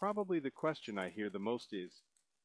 Probably the question I hear the most is,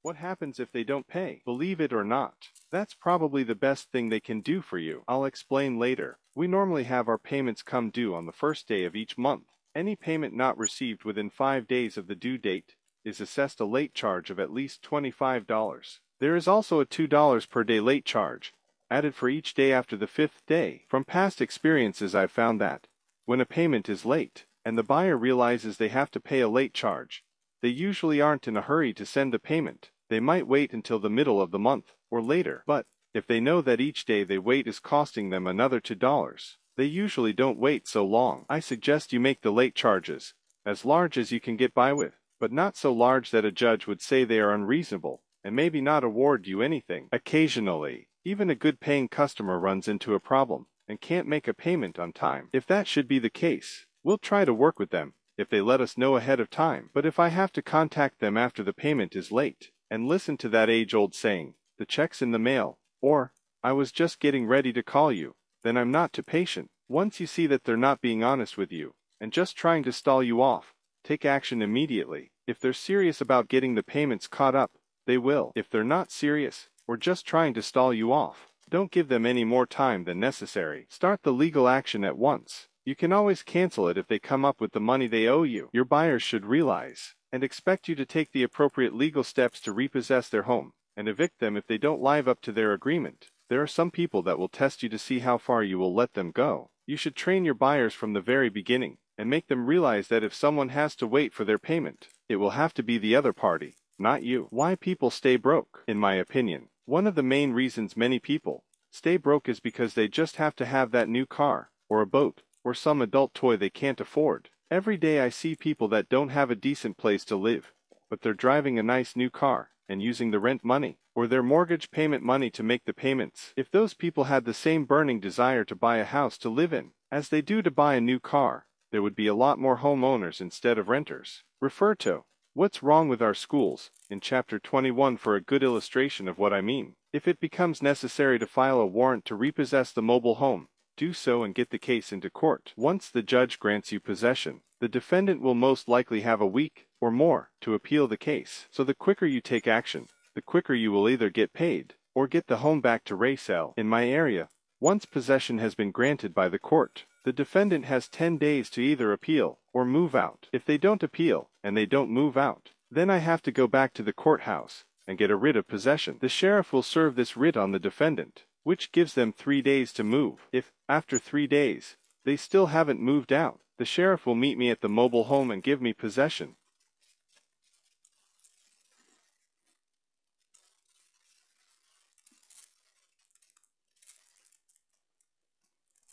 what happens if they don't pay? Believe it or not, that's probably the best thing they can do for you. I'll explain later. We normally have our payments come due on the first day of each month. Any payment not received within 5 days of the due date is assessed a late charge of at least $25. There is also a $2 per day late charge, added for each day after the 5th day. From past experiences I've found that, when a payment is late, and the buyer realizes they have to pay a late charge, they usually aren't in a hurry to send the payment. They might wait until the middle of the month, or later. But, if they know that each day they wait is costing them another $2, they usually don't wait so long. I suggest you make the late charges as large as you can get by with, but not so large that a judge would say they are unreasonable, and maybe not award you anything. Occasionally, even a good-paying customer runs into a problem, and can't make a payment on time. If that should be the case, we'll try to work with them, if they let us know ahead of time. But if I have to contact them after the payment is late, and listen to that age-old saying, the check's in the mail, or, I was just getting ready to call you, then I'm not too patient. Once you see that they're not being honest with you, and just trying to stall you off, take action immediately. If they're serious about getting the payments caught up, they will. If they're not serious, or just trying to stall you off, don't give them any more time than necessary. Start the legal action at once. You can always cancel it if they come up with the money they owe you. Your buyers should realize and expect you to take the appropriate legal steps to repossess their home and evict them if they don't live up to their agreement. There are some people that will test you to see how far you will let them go. You should train your buyers from the very beginning and make them realize that if someone has to wait for their payment, it will have to be the other party, not you. Why people stay broke? In my opinion, one of the main reasons many people stay broke is because they just have to have that new car, or a boat, or some adult toy they can't afford. Every day I see people that don't have a decent place to live, but they're driving a nice new car, and using the rent money, or their mortgage payment money to make the payments. If those people had the same burning desire to buy a house to live in, as they do to buy a new car, there would be a lot more homeowners instead of renters. Refer to What's Wrong with Our Schools in Chapter 21 for a good illustration of what I mean. If it becomes necessary to file a warrant to repossess the mobile home, do so and get the case into court. Once the judge grants you possession, the defendant will most likely have a week, or more, to appeal the case. So the quicker you take action, the quicker you will either get paid, or get the home back to resale. In my area, once possession has been granted by the court, the defendant has 10 days to either appeal, or move out. If they don't appeal, and they don't move out, then I have to go back to the courthouse, and get a writ of possession. The sheriff will serve this writ on the defendant, which gives them 3 days to move. If, after 3 days, they still haven't moved out, the sheriff will meet me at the mobile home and give me possession.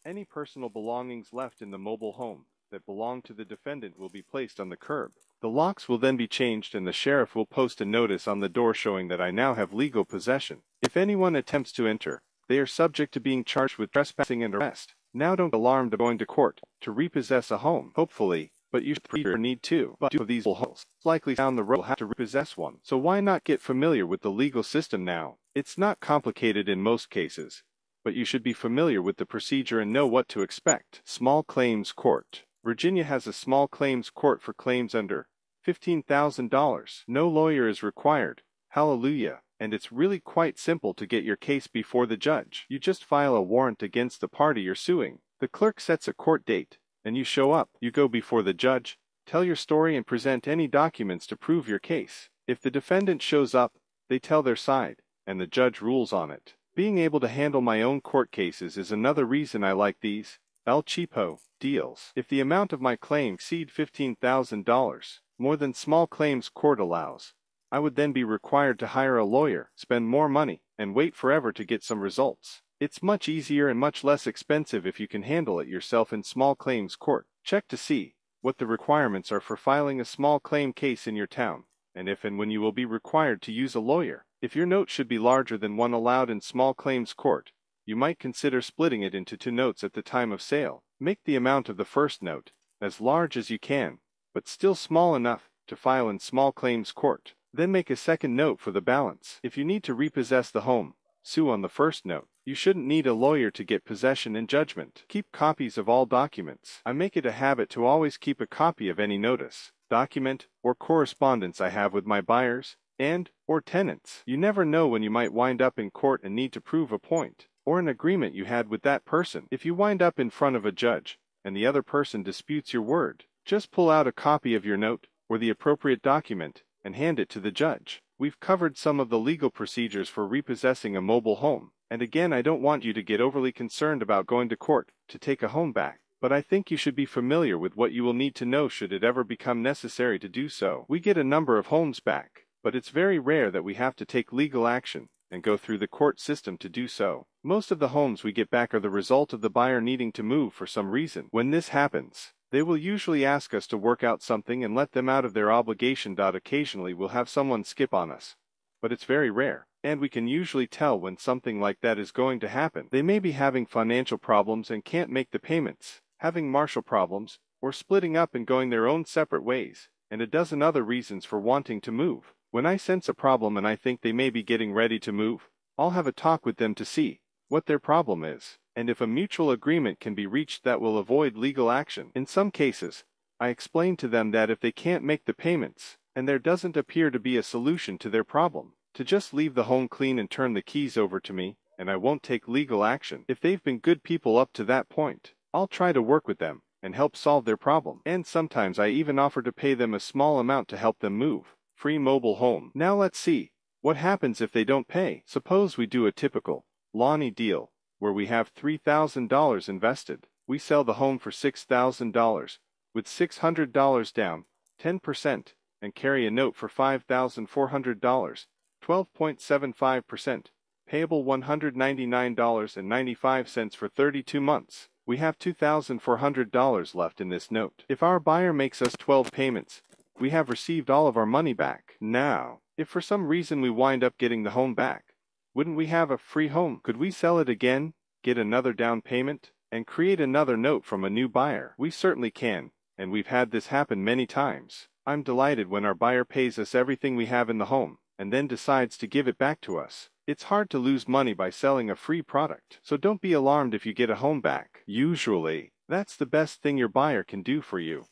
Any personal belongings left in the mobile home that belong to the defendant will be placed on the curb. The locks will then be changed and the sheriff will post a notice on the door showing that I now have legal possession. If anyone attempts to enter, they are subject to being charged with trespassing and arrest. Now don't be alarmed of going to court to repossess a home, hopefully, but you should need to. But two of these homes likely down the road will have to repossess one. So why not get familiar with the legal system now? It's not complicated in most cases, but you should be familiar with the procedure and know what to expect. Small Claims Court. Virginia has a small claims court for claims under $15,000. No lawyer is required. Hallelujah. And it's really quite simple to get your case before the judge. You just file a warrant against the party you're suing. The clerk sets a court date, and you show up. You go before the judge, tell your story and present any documents to prove your case. If the defendant shows up, they tell their side, and the judge rules on it. Being able to handle my own court cases is another reason I like these El Cheapo deals. If the amount of my claim exceeds $15,000, more than small claims court allows, I would then be required to hire a lawyer, spend more money, and wait forever to get some results. It's much easier and much less expensive if you can handle it yourself in small claims court. Check to see what the requirements are for filing a small claim case in your town, and if and when you will be required to use a lawyer. If your note should be larger than one allowed in small claims court, you might consider splitting it into 2 notes at the time of sale. Make the amount of the first note as large as you can, but still small enough to file in small claims court. Then make a second note for the balance. If you need to repossess the home, sue on the first note. You shouldn't need a lawyer to get possession and judgment. Keep copies of all documents. I make it a habit to always keep a copy of any notice, document, or correspondence I have with my buyers and/or tenants. You never know when you might wind up in court and need to prove a point, or an agreement you had with that person. If you wind up in front of a judge, and the other person disputes your word, just pull out a copy of your note, or the appropriate document, and hand it to the judge. We've covered some of the legal procedures for repossessing a mobile home, and again, I don't want you to get overly concerned about going to court to take a home back, but I think you should be familiar with what you will need to know should it ever become necessary to do so. We get a number of homes back, but it's very rare that we have to take legal action and go through the court system to do so. Most of the homes we get back are the result of the buyer needing to move for some reason. When this happens, they will usually ask us to work out something and let them out of their obligation. Occasionally we'll have someone skip on us, but it's very rare, and we can usually tell when something like that is going to happen. They may be having financial problems and can't make the payments, having marital problems, or splitting up and going their own separate ways, and a dozen other reasons for wanting to move. When I sense a problem and I think they may be getting ready to move, I'll have a talk with them to see what their problem is, and if a mutual agreement can be reached that will avoid legal action. In some cases, I explain to them that if they can't make the payments, and there doesn't appear to be a solution to their problem, to just leave the home clean and turn the keys over to me, and I won't take legal action. If they've been good people up to that point, I'll try to work with them and help solve their problem, and sometimes I even offer to pay them a small amount to help them move. Free mobile home. Now let's see what happens if they don't pay. Suppose we do a typical Lonnie deal where we have $3,000 invested. We sell the home for $6,000 with $600 down, 10%, and carry a note for $5,400, 12.75%, payable $199.95 for 32 months. We have $2,400 left in this note. If our buyer makes us 12 payments, we have received all of our money back. Now, if for some reason we wind up getting the home back, wouldn't we have a free home? Could we sell it again, get another down payment, and create another note from a new buyer? We certainly can, and we've had this happen many times. I'm delighted when our buyer pays us everything we have in the home, and then decides to give it back to us. It's hard to lose money by selling a free product, so don't be alarmed if you get a home back. Usually, that's the best thing your buyer can do for you.